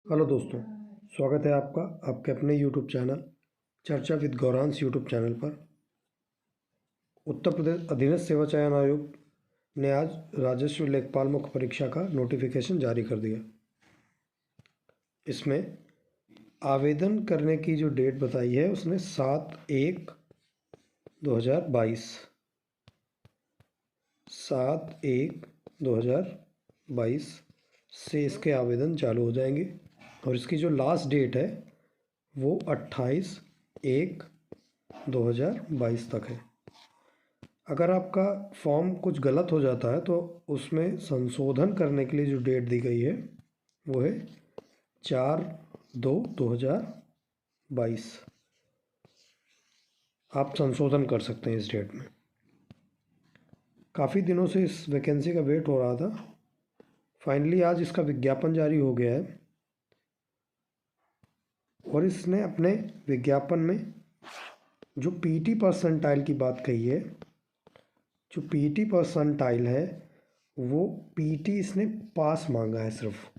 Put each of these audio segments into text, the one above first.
Hello दोस्तों, स्वागत है आपका आपके अपने यूट्यूब चैनल चर्चा विद गौरांश यूट्यूब चैनल पर। उत्तर प्रदेश अधीनस्थ सेवा चयन आयोग ने आज राजस्व लेखपाल मुख्य परीक्षा का नोटिफिकेशन जारी कर दिया। इसमें आवेदन करने की जो डेट बताई है उसने 7/1/2022 से इसके आवेदन चालू हो जाएंगे और इसकी जो लास्ट डेट है वो 28/1/2022 तक है। अगर आपका फॉर्म कुछ गलत हो जाता है तो उसमें संशोधन करने के लिए जो डेट दी गई है वो है 4/2/2022। आप संशोधन कर सकते हैं इस डेट में। काफ़ी दिनों से इस वैकेंसी का वेट हो रहा था। फाइनली आज इसका विज्ञापन जारी हो गया है और इसने अपने विज्ञापन में जो पीटी परसेंटाइल की बात कही है, जो पीटी परसेंटाइल है वो पीटी इसने पास मांगा है। सिर्फ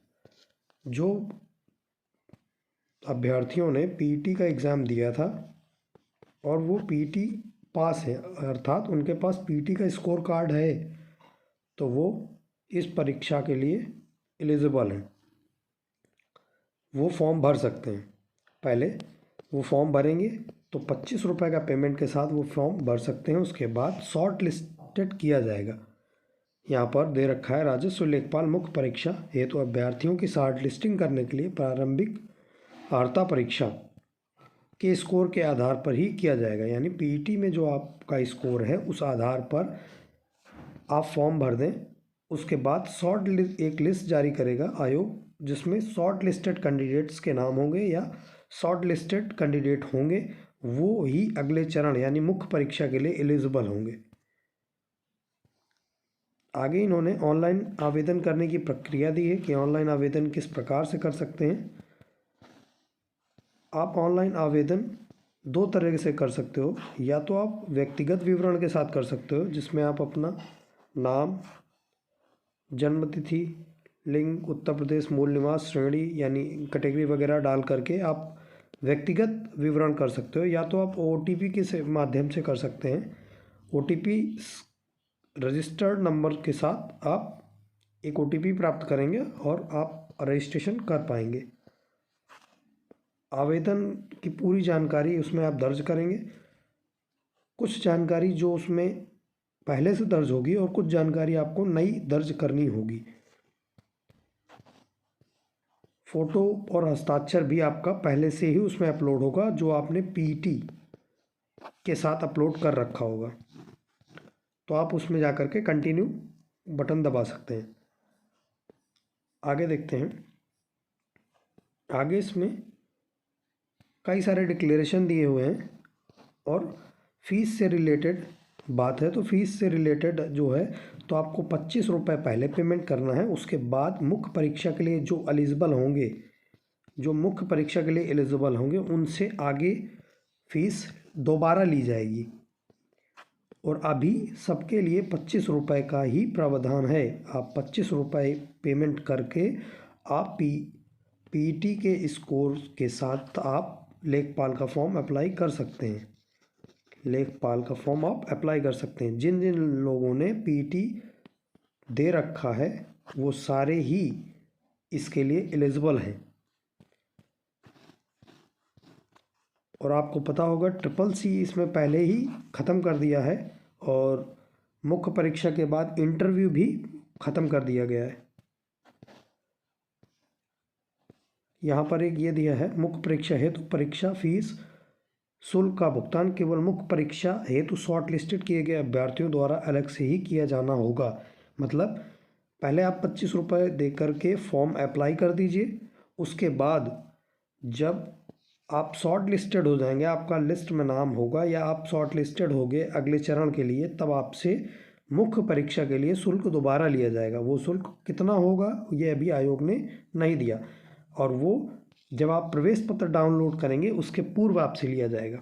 जो अभ्यर्थियों ने पीटी का एग्ज़ाम दिया था और वो पीटी पास है, अर्थात उनके पास पीटी का स्कोर कार्ड है, तो वो इस परीक्षा के लिए एलिजिबल हैं। वो फॉर्म भर सकते हैं। पहले वो फॉर्म भरेंगे तो 25 रुपये का पेमेंट के साथ वो फॉर्म भर सकते हैं। उसके बाद शॉर्ट लिस्टेड किया जाएगा। यहाँ पर दे रखा है राजस्व लेखपाल मुख्य परीक्षा हेतु अभ्यर्थियों की शॉर्ट लिस्टिंग करने के लिए प्रारंभिक अर्हता परीक्षा के स्कोर के आधार पर ही किया जाएगा। यानी पीटी में जो आपका स्कोर है उस आधार पर आप फॉर्म भर दें। उसके बाद एक लिस्ट जारी करेगा आयोग, जिसमें शॉर्ट लिस्टेड कैंडिडेट्स के नाम होंगे या शॉर्ट लिस्टेड कैंडिडेट होंगे, वो ही अगले चरण यानी मुख्य परीक्षा के लिए एलिजिबल होंगे। आगे इन्होंने ऑनलाइन आवेदन करने की प्रक्रिया दी है कि ऑनलाइन आवेदन किस प्रकार से कर सकते हैं। आप ऑनलाइन आवेदन दो तरह से कर सकते हो। या तो आप व्यक्तिगत विवरण के साथ कर सकते हो, जिसमें आप अपना नाम, जन्मतिथि, लिंग, उत्तर प्रदेश, मूल निवास, श्रेणी यानी कैटेगरी वगैरह डाल करके आप व्यक्तिगत विवरण कर सकते हो। या तो आप ओटीपी के माध्यम से कर सकते हैं। ओटीपी रजिस्टर्ड नंबर के साथ आप एक ओटीपी प्राप्त करेंगे और आप रजिस्ट्रेशन कर पाएंगे। आवेदन की पूरी जानकारी उसमें आप दर्ज करेंगे। कुछ जानकारी जो उसमें पहले से दर्ज होगी और कुछ जानकारी आपको नई दर्ज करनी होगी। फ़ोटो और हस्ताक्षर भी आपका पहले से ही उसमें अपलोड होगा, जो आपने पीटी के साथ अपलोड कर रखा होगा। तो आप उसमें जा कर के कंटिन्यू बटन दबा सकते हैं। आगे देखते हैं। आगे इसमें कई सारे डिक्लेरेशन दिए हुए हैं और फीस से रिलेटेड बात है। तो फीस से रिलेटेड जो है तो आपको 25 रुपये पहले पेमेंट करना है। उसके बाद मुख्य परीक्षा के लिए जो एलिजिबल होंगे, जो मुख्य परीक्षा के लिए एलिजिबल होंगे, उनसे आगे फीस दोबारा ली जाएगी। और अभी सबके लिए 25 रुपये का ही प्रावधान है। आप 25 रुपये पेमेंट करके आप पीटी के स्कोर के साथ आप लेखपाल का फॉर्म अप्लाई कर सकते हैं। लेखपाल का फॉर्म आप अप्लाई कर सकते हैं। जिन जिन लोगों ने पीटी दे रखा है वो सारे ही इसके लिए एलिजिबल हैं। और आपको पता होगा CCC इसमें पहले ही ख़त्म कर दिया है और मुख्य परीक्षा के बाद इंटरव्यू भी ख़त्म कर दिया गया है। यहाँ पर एक ये दिया है, मुख्य परीक्षा हेतु परीक्षा फीस शुल्क का भुगतान केवल मुख्य परीक्षा हेतु शॉर्ट लिस्टेड किए गए अभ्यर्थियों द्वारा अलग से ही किया जाना होगा। मतलब पहले आप 25 रुपये दे करके फॉर्म अप्लाई कर दीजिए। उसके बाद जब आप शॉर्ट लिस्टेड हो जाएंगे, आपका लिस्ट में नाम होगा या आप शॉर्ट लिस्टेड हो गए अगले चरण के लिए, तब आपसे मुख्य परीक्षा के लिए शुल्क दोबारा लिया जाएगा। वो शुल्क कितना होगा ये अभी आयोग ने नहीं दिया, और वो जब आप प्रवेश पत्र डाउनलोड करेंगे उसके पूर्व आपसे लिया जाएगा।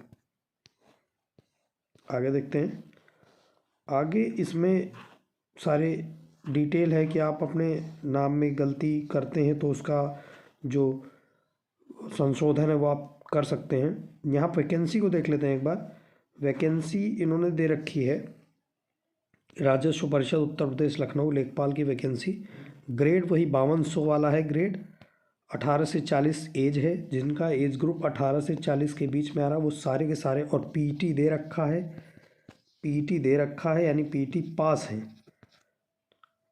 आगे देखते हैं। आगे इसमें सारे डिटेल है कि आप अपने नाम में गलती करते हैं तो उसका जो संशोधन है वो आप कर सकते हैं। यहाँ वैकेंसी को देख लेते हैं एक बार। वैकेंसी इन्होंने दे रखी है, राजस्व परिषद उत्तर प्रदेश लखनऊ लेखपाल की वैकेंसी। ग्रेड वही 5200 वाला है ग्रेड। 18 से 40 एज है, जिनका एज ग्रुप 18 से 40 के बीच में आ रहा है वो सारे के सारे, और पीटी दे रखा है, पीटी दे रखा है यानी पीटी पास हैं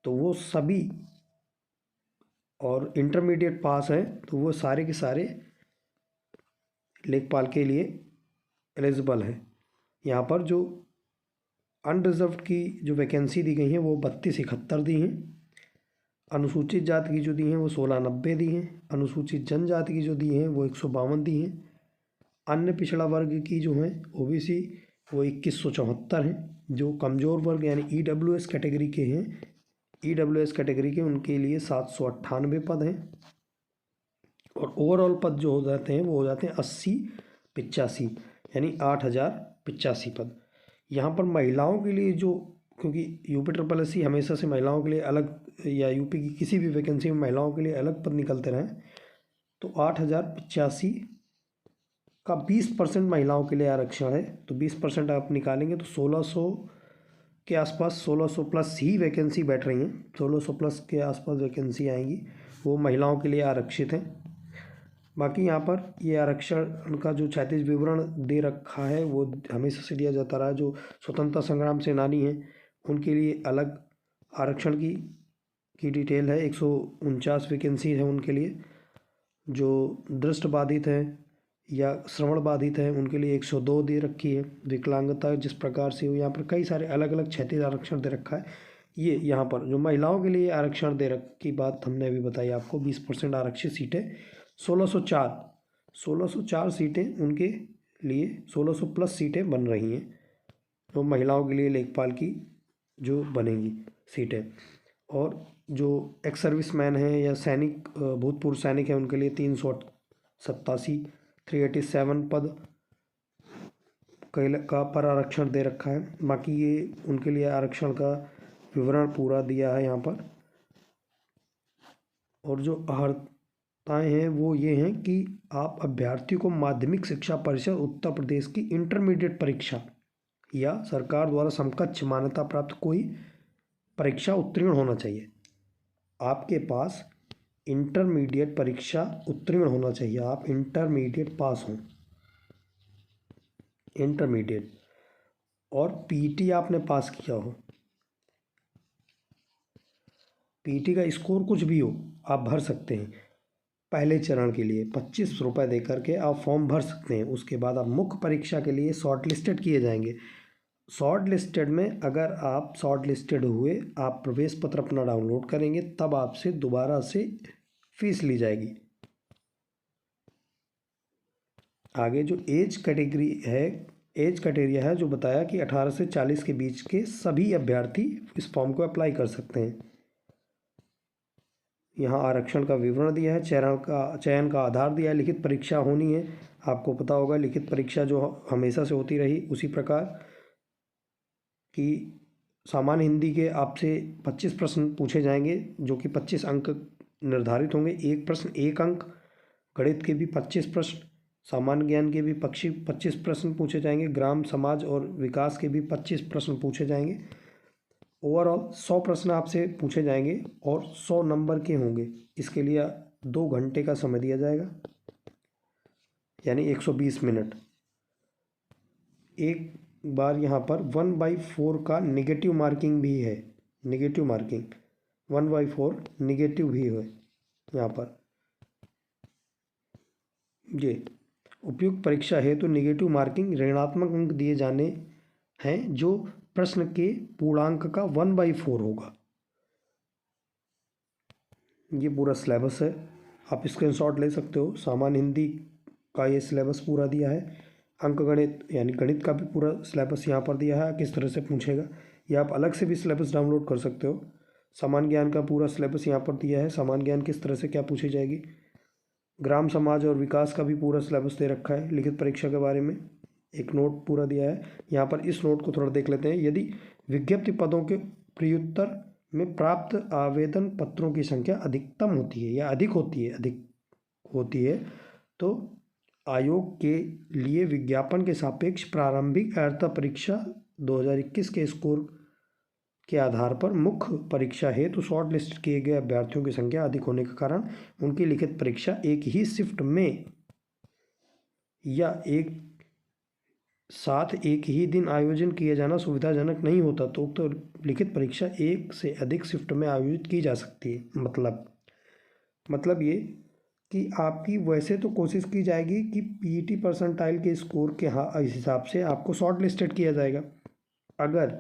तो वो सभी, और इंटरमीडिएट पास हैं तो वो सारे के सारे लेखपाल के लिए एलिजिबल है। यहाँ पर जो अनरिजर्व्ड की जो वैकेंसी दी गई है वो 3271 दी हैं। अनुसूचित जाति की जो दी हैं वो 1690 दी हैं। अनुसूचित जनजाति की जो दी हैं वो 152 दी हैं। अन्य पिछड़ा वर्ग की जो हैं ओबीसी वो 2174 हैं। जो कमज़ोर वर्ग यानी ईडब्ल्यूएस कैटेगरी के हैं, ईडब्ल्यूएस कैटेगरी के उनके लिए 798 पद हैं। और ओवरऑल पद जो हो जाते हैं वो हो जाते हैं 8085 यानी 8085 पद। यहाँ पर महिलाओं के लिए जो, क्योंकि यूपी ट्रिपल एस सी हमेशा से महिलाओं के लिए अलग, या यूपी की किसी भी वैकेंसी में महिलाओं के लिए अलग पद निकलते रहें, तो 8085 का 20% महिलाओं के लिए आरक्षण है। तो 20% आप निकालेंगे तो 1600 के आसपास, 1600 प्लस ही वैकेंसी बैठ रही हैं, 1600 प्लस के आसपास वैकेंसी आएंगी, वो महिलाओं के लिए आरक्षित हैं। बाकी यहाँ पर ये आरक्षण का जो क्षैतिज विवरण दे रखा है वो हमेशा से दिया जाता रहा है। जो स्वतंत्रता संग्राम सेनानी हैं उनके लिए अलग आरक्षण की डिटेल है, 149 वैकेंसी है उनके लिए। जो दृष्टिबाधित हैं या श्रवण बाधित हैं उनके लिए 102 दे रखी है। विकलांगता जिस प्रकार से हो, यहाँ पर कई सारे अलग अलग क्षैतिज आरक्षण दे रखा है। ये यहाँ पर जो महिलाओं के लिए आरक्षण दे रख की बात हमने अभी बताई आपको, 20% आरक्षित सीटें 1604 सीटें उनके लिए, 1600 प्लस सीटें बन रही हैं तो महिलाओं के लिए लेखपाल की जो बनेंगी सीटें। और जो एक्स सर्विस मैन हैं या सैनिक, भूतपूर्व सैनिक हैं उनके लिए 387 387 पद का पर आरक्षण दे रखा है। बाकी ये उनके लिए आरक्षण का विवरण पूरा दिया है यहाँ पर। और जो अर्हताएँ हैं वो ये हैं कि आप अभ्यर्थी को माध्यमिक शिक्षा परिषद उत्तर प्रदेश की इंटरमीडिएट परीक्षा या सरकार द्वारा समकक्ष मान्यता प्राप्त कोई परीक्षा उत्तीर्ण होना चाहिए। आपके पास इंटरमीडिएट परीक्षा उत्तीर्ण होना चाहिए, आप इंटरमीडिएट पास हों, इंटरमीडिएट, और पीटी आपने पास किया हो। पीटी का स्कोर कुछ भी हो आप भर सकते हैं। पहले चरण के लिए 25 रुपये दे करके आप फॉर्म भर सकते हैं। उसके बाद आप मुख्य परीक्षा के लिए शॉर्ट लिस्टेड किए जाएंगे। शॉर्ट लिस्टेड में अगर आप शॉर्ट लिस्टेड हुए, आप प्रवेश पत्र अपना डाउनलोड करेंगे, तब आपसे दोबारा से फीस ली जाएगी। आगे जो एज कैटेगरी है, एज क्राइटेरिया है जो बताया कि 18 से 40 के बीच के सभी अभ्यर्थी इस फॉर्म को अप्लाई कर सकते हैं। यहाँ आरक्षण का विवरण दिया है, चयन का आधार दिया है, लिखित परीक्षा होनी है। आपको पता होगा लिखित परीक्षा जो हमेशा से होती रही, उसी प्रकार कि सामान्य हिंदी के आपसे 25 प्रश्न पूछे जाएंगे जो कि 25 अंक निर्धारित होंगे। एक प्रश्न 1 अंक। गणित के भी 25 प्रश्न, सामान्य ज्ञान के भी 25 प्रश्न पूछे जाएंगे। ग्राम समाज और विकास के भी 25 प्रश्न पूछे जाएंगे। ओवरऑल 100 प्रश्न आपसे पूछे जाएंगे और 100 नंबर के होंगे। इसके लिए 2 घंटे का समय दिया जाएगा यानी 120 मिनट। एक बार यहाँ पर 1/4 का निगेटिव मार्किंग भी है, निगेटिव मार्किंग 1/4 निगेटिव भी है यहाँ पर। ये उपयुक्त परीक्षा है तो निगेटिव मार्किंग ऋणात्मक अंक दिए जाने हैं जो प्रश्न के पूर्णांक का 1/4 होगा। ये पूरा सिलेबस है, आप स्क्रीनशॉट ले सकते हो। सामान्य हिंदी का ये सिलेबस पूरा दिया है। अंक गणित यानी गणित का भी पूरा सिलेबस यहाँ पर दिया है, किस तरह से पूछेगा। या आप अलग से भी सिलेबस डाउनलोड कर सकते हो। सामान्य ज्ञान का पूरा सिलेबस यहाँ पर दिया है, सामान्य ज्ञान किस तरह से क्या पूछी जाएगी। ग्राम समाज और विकास का भी पूरा सिलेबस दे रखा है। लिखित परीक्षा के बारे में एक नोट पूरा दिया है। यहाँ पर इस नोट को थोड़ा देख लेते हैं। यदि विज्ञप्ति पदों के प्रत्युत्तर में प्राप्त आवेदन पत्रों की संख्या अधिकतम होती है या अधिक होती है तो आयोग के लिए विज्ञापन के सापेक्ष प्रारंभिक अर्हता परीक्षा 2021 के स्कोर के आधार पर मुख्य परीक्षा हेतु शॉर्ट लिस्ट किए गए अभ्यर्थियों की संख्या अधिक होने के कारण उनकी लिखित परीक्षा एक ही शिफ्ट में या एक साथ एक ही दिन आयोजन किया जाना सुविधाजनक नहीं होता, तो लिखित परीक्षा एक से अधिक शिफ्ट में आयोजित की जा सकती है। मतलब ये कि आपकी वैसे तो कोशिश की जाएगी कि पीईटी परसेंटाइल के स्कोर के हिसाब से आपको शॉर्ट लिस्टेड किया जाएगा। अगर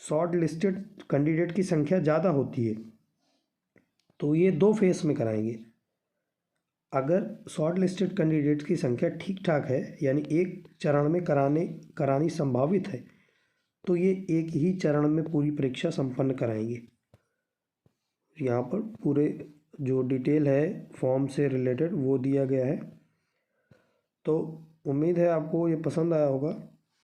शॉर्ट लिस्टेड कैंडिडेट की संख्या ज़्यादा होती है तो ये 2 फेस में कराएंगे। अगर शॉर्ट लिस्टेड कैंडिडेट की संख्या ठीक ठाक है, यानी एक चरण में करानी संभावित है, तो ये एक ही चरण में पूरी परीक्षा संपन्न कराएंगे। यहाँ पर पूरे जो डिटेल है फॉर्म से रिलेटेड वो दिया गया है। तो उम्मीद है आपको ये पसंद आया होगा।